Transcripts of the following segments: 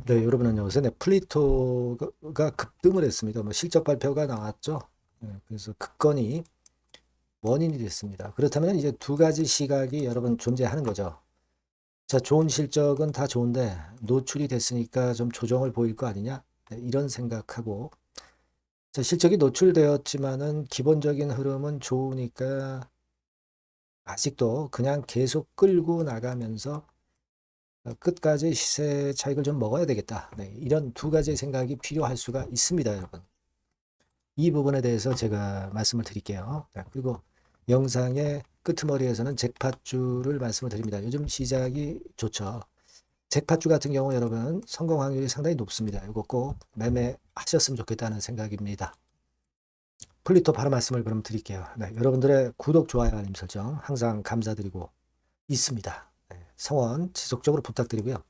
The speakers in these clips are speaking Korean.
네, 여러분 안녕하세요. 네, 플리토가 급등을 했습니다. 뭐 실적 발표가 나왔죠. 네, 그래서 급건이 원인이 됐습니다. 그렇다면 이제 두 가지 시각이 여러분 존재하는 거죠. 자, 좋은 실적은 다 좋은데 노출이 됐으니까 좀 조정을 보일 거 아니냐? 네, 이런 생각하고 자, 실적이 노출되었지만은 기본적인 흐름은 좋으니까 아직도 그냥 계속 끌고 나가면서 끝까지 시세 차익을 좀 먹어야 되겠다. 네, 이런 두 가지 생각이 필요할 수가 있습니다, 여러분. 이 부분에 대해서 제가 말씀을 드릴게요. 자, 그리고 영상의 끄트머리에서는 잭팟주를 말씀을 드립니다. 요즘 시작이 좋죠. 잭팟주 같은 경우 여러분 성공 확률이 상당히 높습니다. 이거 꼭 매매하셨으면 좋겠다는 생각입니다. 플리토 바로 말씀을 그럼 드릴게요. 네, 여러분들의 구독, 좋아요, 알림 설정 항상 감사드리고 있습니다. 네, 성원 지속적으로 부탁드리고요.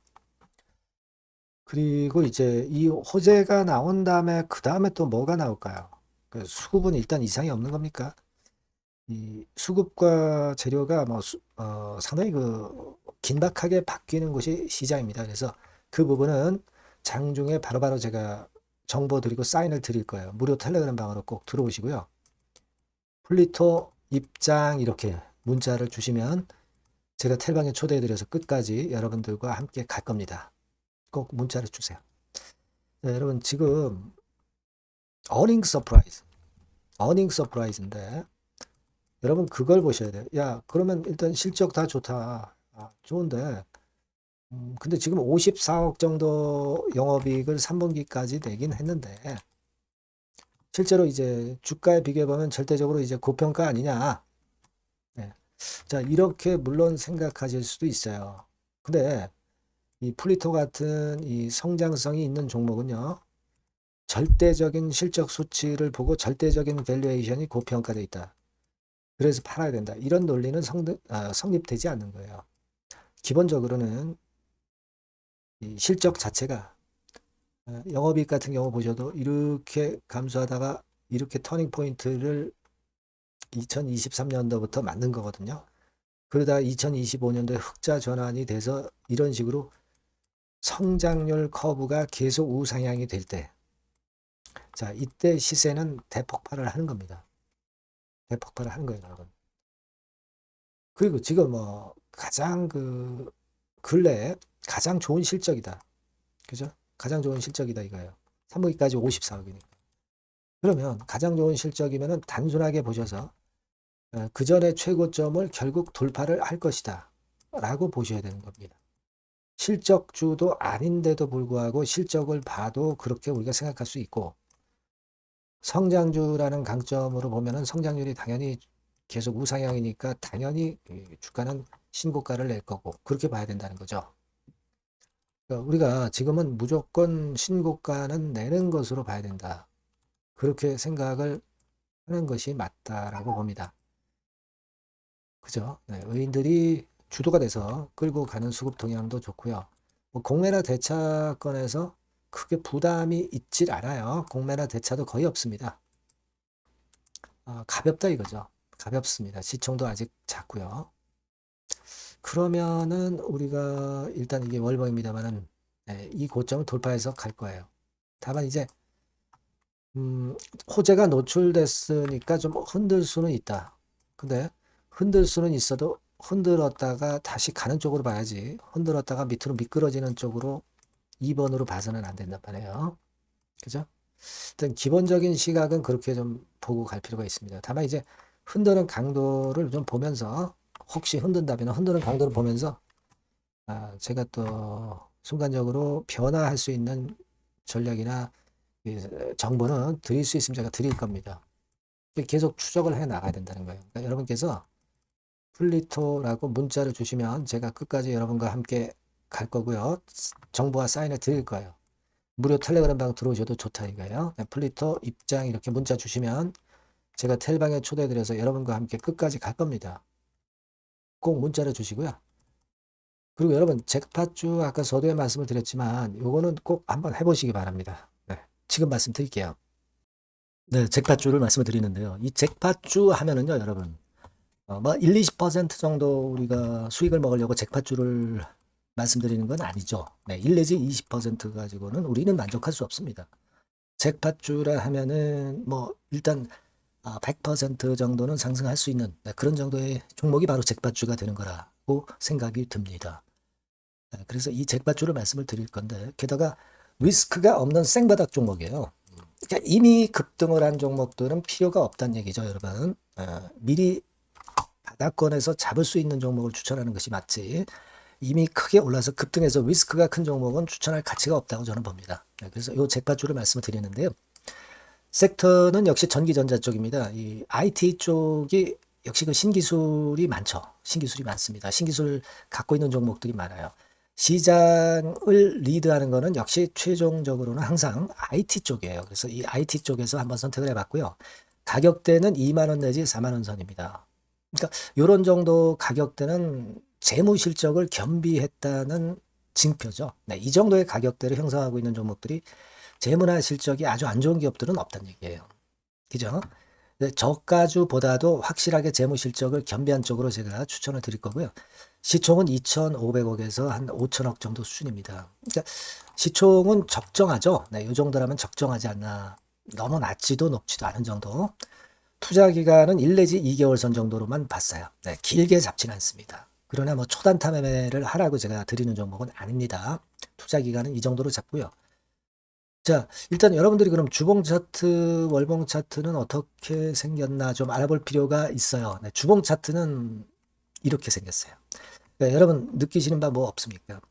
그리고 이제 이 호재가 나온 다음에 그 다음에 또 뭐가 나올까요? 그 수급은 일단 이상이 없는 겁니까? 이 수급과 재료가 뭐 상당히 그 긴박하게 바뀌는 곳이 시장입니다. 그래서 그 부분은 장중에 바로바로 제가 정보 드리고 사인을 드릴 거예요. 무료 텔레그램 방으로 꼭 들어오시고요. 플리토 입장 이렇게 문자를 주시면 제가 텔방에 초대해 드려서 끝까지 여러분들과 함께 갈 겁니다. 꼭 문자를 주세요. 네, 여러분 지금 어닝 서프라이즈인데 여러분 그걸 보셔야 돼요. 야, 그러면 일단 실적 다 좋다. 아, 좋은데 근데 지금 54억 정도 영업이익을 3분기까지 내긴 했는데 실제로 이제 주가에 비교해 보면 절대적으로 이제 고평가 아니냐. 네. 자, 이렇게 물론 생각하실 수도 있어요. 근데 이 플리토 같은 이 성장성이 있는 종목은요. 절대적인 실적 수치를 보고 절대적인 밸류에이션이 고평가되어 있다. 그래서 팔아야 된다. 이런 논리는 성립되지 않는 거예요. 기본적으로는 이 실적 자체가 영업이익 같은 경우 보셔도 이렇게 감소하다가 이렇게 터닝 포인트를 2023년도부터 맞는 거거든요. 그러다 2025년도에 흑자 전환이 돼서 이런 식으로 성장률 커브가 계속 우상향이 될 때, 자, 이때 시세는 대폭발을 하는 겁니다. 대폭발을 하는 거예요, 여러분. 그리고 지금 뭐 가장 그 근래에 가장 좋은 실적이다. 그죠? 가장 좋은 실적이다 이거예요. 3분기까지 54억이니까. 그러면 가장 좋은 실적이면은 단순하게 보셔서 그 전에 최고점을 결국 돌파를 할 것이다. 라고 보셔야 되는 겁니다. 실적주도 아닌데도 불구하고 실적을 봐도 그렇게 우리가 생각할 수 있고 성장주라는 강점으로 보면은 성장률이 당연히 계속 우상향이니까 당연히 주가는 신고가를 낼 거고 그렇게 봐야 된다는 거죠. 그러니까 우리가 지금은 무조건 신고가는 내는 것으로 봐야 된다. 그렇게 생각을 하는 것이 맞다라고 봅니다. 그죠? 네, 의인들이 주도가 돼서 끌고 가는 수급 동향도 좋고요. 뭐 공매나 대차권에서 크게 부담이 있질 않아요. 공매나 대차도 거의 없습니다. 가볍다 이거죠. 가볍습니다. 시총도 아직 작고요. 그러면은 우리가 일단 이게 월봉입니다만은 네, 이 고점을 돌파해서 갈 거예요. 다만 이제 호재가 노출됐으니까 좀 흔들 수는 있다. 근데 흔들 수는 있어도 흔들었다가 다시 가는 쪽으로 봐야지. 흔들었다가 밑으로 미끄러지는 쪽으로 2번으로 봐서는 안 된단 말이에요. 그죠? 일단 기본적인 시각은 그렇게 좀 보고 갈 필요가 있습니다. 다만 이제 흔드는 강도를 좀 보면서 혹시 흔든다면 흔드는 강도를 보면서 제가 또 순간적으로 변화할 수 있는 전략이나 정보는 드릴 수 있으면 제가 드릴 겁니다. 계속 추적을 해 나가야 된다는 거예요. 그러니까 여러분께서 플리토라고 문자를 주시면 제가 끝까지 여러분과 함께 갈 거고요. 정보와 사인을 드릴 거예요. 무료 텔레그램 방 들어오셔도 좋다 이거예요. 플리토 입장 이렇게 문자 주시면 제가 텔방에 초대드려서 여러분과 함께 끝까지 갈 겁니다. 꼭 문자를 주시고요. 그리고 여러분 잭팟주 아까 서두에 말씀을 드렸지만 요거는 꼭 한번 해보시기 바랍니다. 네, 지금 말씀드릴게요. 네, 잭팟주를 말씀을 드리는데요. 이 잭팟주 하면은요, 여러분, 뭐 1, 20% 정도 우리가 수익을 먹으려고 잭팟주를 말씀드리는 건 아니죠. 네, 1 내지 20% 가지고는 우리는 만족할 수 없습니다. 잭팟주라 하면은 뭐 일단 100% 정도는 상승할 수 있는 그런 정도의 종목이 바로 잭팟주가 되는 거라고 생각이 듭니다. 그래서 이 잭팟주를 말씀을 드릴 건데 게다가 리스크가 없는 생바닥 종목이에요. 그러니까 이미 급등을 한 종목들은 필요가 없다는 얘기죠, 여러분. 미리 바닥권에서 잡을 수 있는 종목을 추천하는 것이 맞지. 이미 크게 올라서 급등해서 리스크가 큰 종목은 추천할 가치가 없다고 저는 봅니다. 그래서 이 잭팟주를 말씀을 드리는데요. 섹터는 역시 전기전자 쪽입니다. 이 IT 쪽이 역시 그 신기술이 많죠. 신기술이 많습니다. 신기술 갖고 있는 종목들이 많아요. 시장을 리드하는 거는 역시 최종적으로는 항상 IT 쪽이에요. 그래서 이 IT 쪽에서 한번 선택을 해봤고요. 가격대는 2만 원 내지 4만 원 선입니다. 그러니까 이런 정도 가격대는 재무 실적을 겸비했다는 징표죠. 네, 이 정도의 가격대를 형성하고 있는 종목들이 재무나 실적이 아주 안 좋은 기업들은 없다는 얘기예요. 그죠? 저가주보다도 확실하게 재무 실적을 겸비한 쪽으로 제가 추천을 드릴 거고요. 시총은 2,500억에서 한 5천억 정도 수준입니다. 그러니까 시총은 적정하죠. 네, 이 정도라면 적정하지 않나. 너무 낮지도 높지도 않은 정도. 투자 기간은 1 내지 2개월 선 정도로만 봤어요. 네, 길게 잡지는 않습니다. 그러나 뭐 초단타 매매를 하라고 제가 드리는 종목은 아닙니다. 투자 기간은 이 정도로 잡고요. 자, 일단 여러분들이 그럼 주봉 차트, 월봉 차트는 어떻게 생겼나 좀 알아볼 필요가 있어요. 네, 주봉 차트는 이렇게 생겼어요. 네, 여러분 느끼시는 바 뭐 없습니까?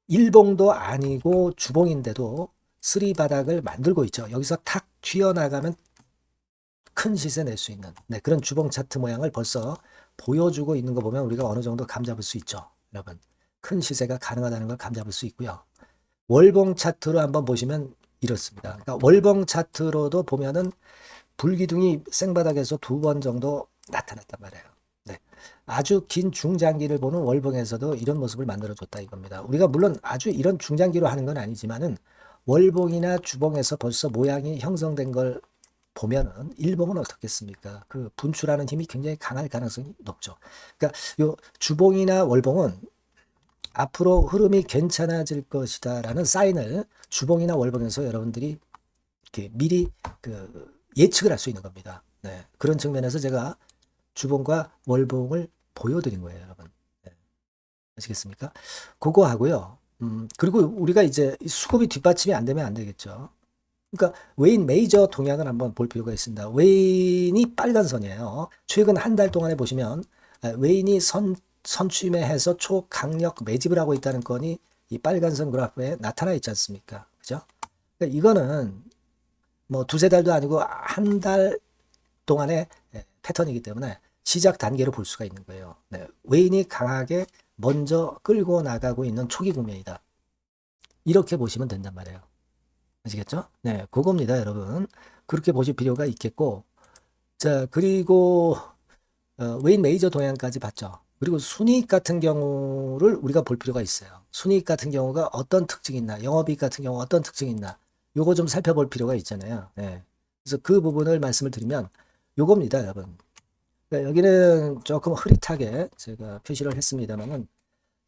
일봉도 아니고 주봉인데도 쓰리 바닥을 만들고 있죠. 여기서 탁 튀어나가면 큰 시세 낼 수 있는 그런 주봉 차트 모양을 벌써 보여주고 있는 거 보면 우리가 어느 정도 감잡을 수 있죠. 여러분 큰 시세가 가능하다는 걸 감잡을 수 있고요. 월봉 차트로 한번 보시면 이렇습니다. 그러니까 월봉 차트로도 보면은 불기둥이 생바닥에서 2번 정도 나타났단 말이에요. 네. 아주 긴 중장기를 보는 월봉에서도 이런 모습을 만들어줬다 이겁니다. 우리가 물론 아주 이런 중장기로 하는 건 아니지만은 월봉이나 주봉에서 벌써 모양이 형성된 걸 보면은 일봉은 어떻겠습니까? 그 분출하는 힘이 굉장히 강할 가능성이 높죠. 그러니까 요 주봉이나 월봉은 앞으로 흐름이 괜찮아질 것이다라는 사인을 주봉이나 월봉에서 여러분들이 이렇게 미리 그 예측을 할 수 있는 겁니다. 네. 그런 측면에서 제가 주봉과 월봉을 보여드린 거예요, 여러분. 네. 아시겠습니까? 그거 하고요. 그리고 우리가 이제 수급이 뒷받침이 안 되면 안 되겠죠. 그러니까 웨인 메이저 동향을 한번 볼 필요가 있습니다. 웨인이 빨간 선이에요. 최근 한 달 동안에 보시면 웨인이 선취매해서 초강력 매집을 하고 있다는 건이 이 빨간 선 그래프에 나타나 있지 않습니까? 그죠? 그러니까 이거는 뭐 두세 달도 아니고 한 달 동안의 패턴이기 때문에 시작 단계로 볼 수가 있는 거예요. 네, 웨인이 강하게 먼저 끌고 나가고 있는 초기 국면이다. 이렇게 보시면 된단 말이에요. 아시겠죠? 네, 그겁니다, 여러분. 그렇게 보실 필요가 있겠고, 자, 그리고 웨인 메이저 동향까지 봤죠. 그리고 순이익 같은 경우를 우리가 볼 필요가 있어요. 순이익 같은 경우가 어떤 특징이 있나, 영업이익 같은 경우 어떤 특징이 있나, 요거 좀 살펴볼 필요가 있잖아요. 네. 그래서 그 부분을 말씀을 드리면 요겁니다, 여러분. 그러니까 여기는 조금 흐릿하게 제가 표시를 했습니다만은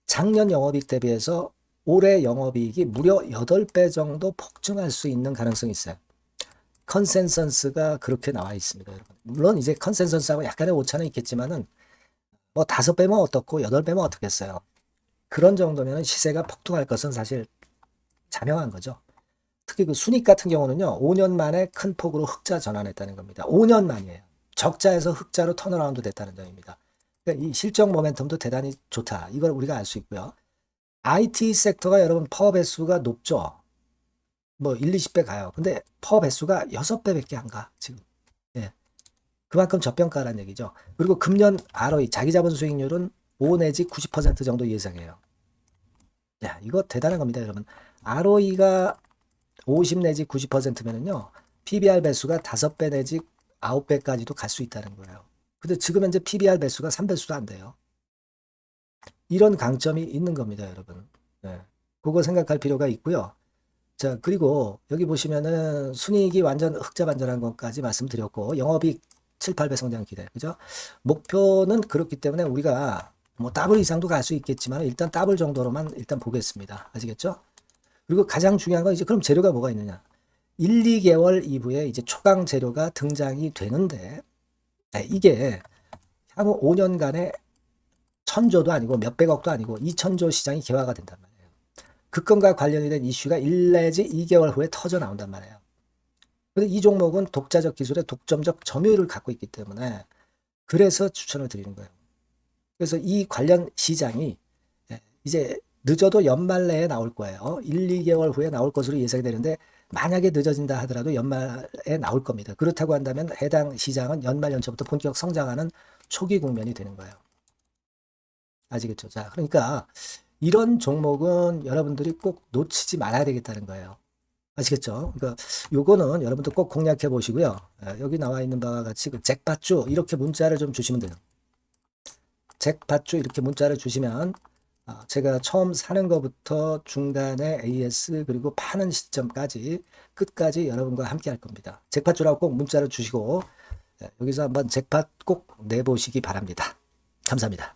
작년 영업이익 대비해서 올해 영업이익이 무려 8배 정도 폭증할 수 있는 가능성이 있어요. 컨센서스가 그렇게 나와 있습니다, 여러분. 물론 이제 컨센서스하고 약간의 오차는 있겠지만은 뭐 5배면 어떻고 8배면 어떻겠어요. 그런 정도면 시세가 폭등할 것은 사실 자명한 거죠. 특히 그 순익 같은 경우는요, 5년 만에 큰 폭으로 흑자 전환했다는 겁니다. 5년 만이에요. 적자에서 흑자로 턴어라운드 됐다는 점입니다. 그러니까 이 실적 모멘텀도 대단히 좋다. 이걸 우리가 알 수 있고요. IT 섹터가 여러분 퍼 배수가 높죠. 뭐 1, 20배 가요. 근데 퍼 배수가 6배밖에 안 가, 지금. 예. 그만큼 저평가라는 얘기죠. 그리고 금년 ROE, 자기자본 수익률은 5 내지 90% 정도 예상해요. 야, 이거 대단한 겁니다, 여러분. ROE가 50 내지 90%면은요, PBR 배수가 5배 내지 9배까지도 갈 수 있다는 거예요. 근데 지금 현재 PBR 배수가 3배수도 안 돼요. 이런 강점이 있는 겁니다, 여러분. 네. 그거 생각할 필요가 있고요. 자, 그리고 여기 보시면은 순이익이 완전 흑자 반전한 것까지 말씀드렸고, 영업이익 7, 8배 성장 기대. 그죠? 목표는 그렇기 때문에 우리가 뭐 더블 이상도 갈 수 있겠지만 일단 더블 정도로만 일단 보겠습니다. 아시겠죠? 그리고 가장 중요한 건 이제 그럼 재료가 뭐가 있느냐? 1, 2개월 이후에 이제 초강 재료가 등장이 되는데 이게 향후 5년간의 천조도 아니고 몇백억도 아니고 2천조 시장이 개화가 된단 말이에요. 급금과 관련이 된 이슈가 1 내지 2개월 후에 터져 나온단 말이에요. 근데 이 종목은 독자적 기술의 독점적 점유율을 갖고 있기 때문에 그래서 추천을 드리는 거예요. 그래서 이 관련 시장이 이제 늦어도 연말 내에 나올 거예요. 1, 2개월 후에 나올 것으로 예상이 되는데 만약에 늦어진다 하더라도 연말에 나올 겁니다. 그렇다고 한다면 해당 시장은 연말 연초부터 본격 성장하는 초기 국면이 되는 거예요. 아시겠죠? 자, 그러니까 이런 종목은 여러분들이 꼭 놓치지 말아야 되겠다는 거예요. 아시겠죠? 그러니까 요거는 여러분들 꼭 공략해 보시고요. 여기 나와 있는 바와 같이 그 잭팟주 이렇게 문자를 좀 주시면 돼요. 잭팟주 이렇게 문자를 주시면 제가 처음 사는 것부터 중간에 AS 그리고 파는 시점까지 끝까지 여러분과 함께 할 겁니다. 잭팟주라고 꼭 문자를 주시고 여기서 한번 잭팟 꼭 내보시기 바랍니다. 감사합니다.